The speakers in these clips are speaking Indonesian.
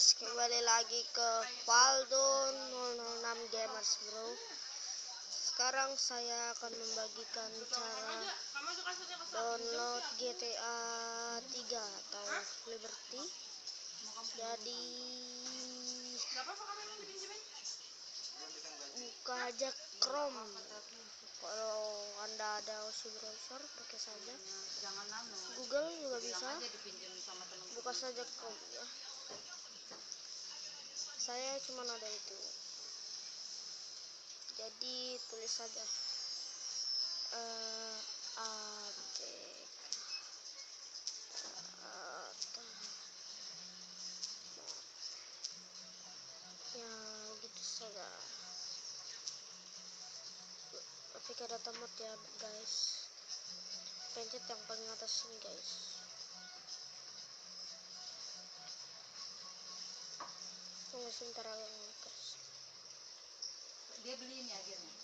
guys, kembali lagi ke Faldo 006 Gamers bro. Sekarang saya akan membagikan cara download GTA 3 atau Liberty. Jadi buka aja Chrome. Kalau anda ada OS browser pakai saja. Google juga bisa. Buka saja Chrome ya. Saya cuma ada itu. Jadi tulis saja ya gitu saja. Tapi ada tamat ya guys, pencet yang paling atas ini guys. Tunggu sebentar guys. Dia beli ini akhirnya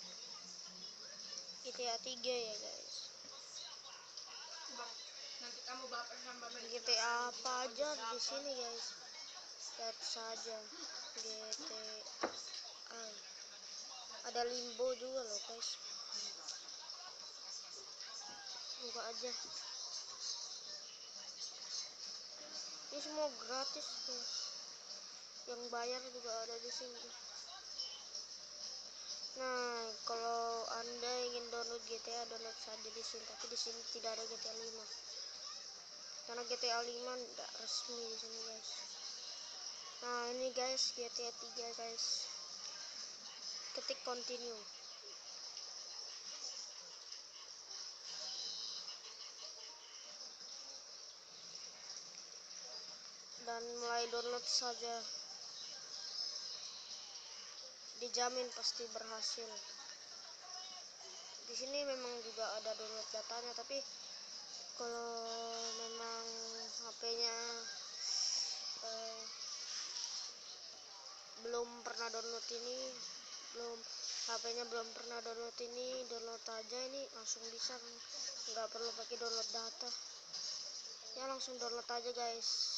GTA 3 ya guys. nanti kamu baper sama GTA apa aja di sini guys, lihat saja. GTA ada Limbo juga loh guys. Buka aja, ini semua gratis guys. Yang bayar juga ada di sini. Nah, kalau anda ingin download GTA, download saja di sini. Tapi di sini tidak ada GTA 5 karena GTA 5 tidak resmi di sini guys. Nah ini guys GTA 3 guys, ketik continue. Dan mulai download saja. Dijamin pasti berhasil. Di sini memang juga ada download datanya, tapi kalau memang HP-nya belum pernah download ini, HP-nya belum pernah download ini, download aja ini langsung bisa, nggak perlu pakai download data ya, langsung download aja guys.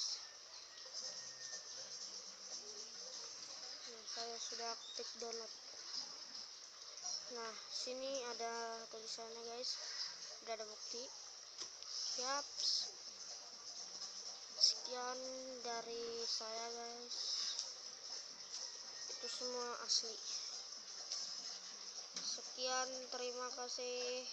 Nah, saya sudah klik download. Nah sini ada tulisannya guys, udah ada bukti. Yaps, sekian dari saya guys, itu semua asli. Sekian, terima kasih.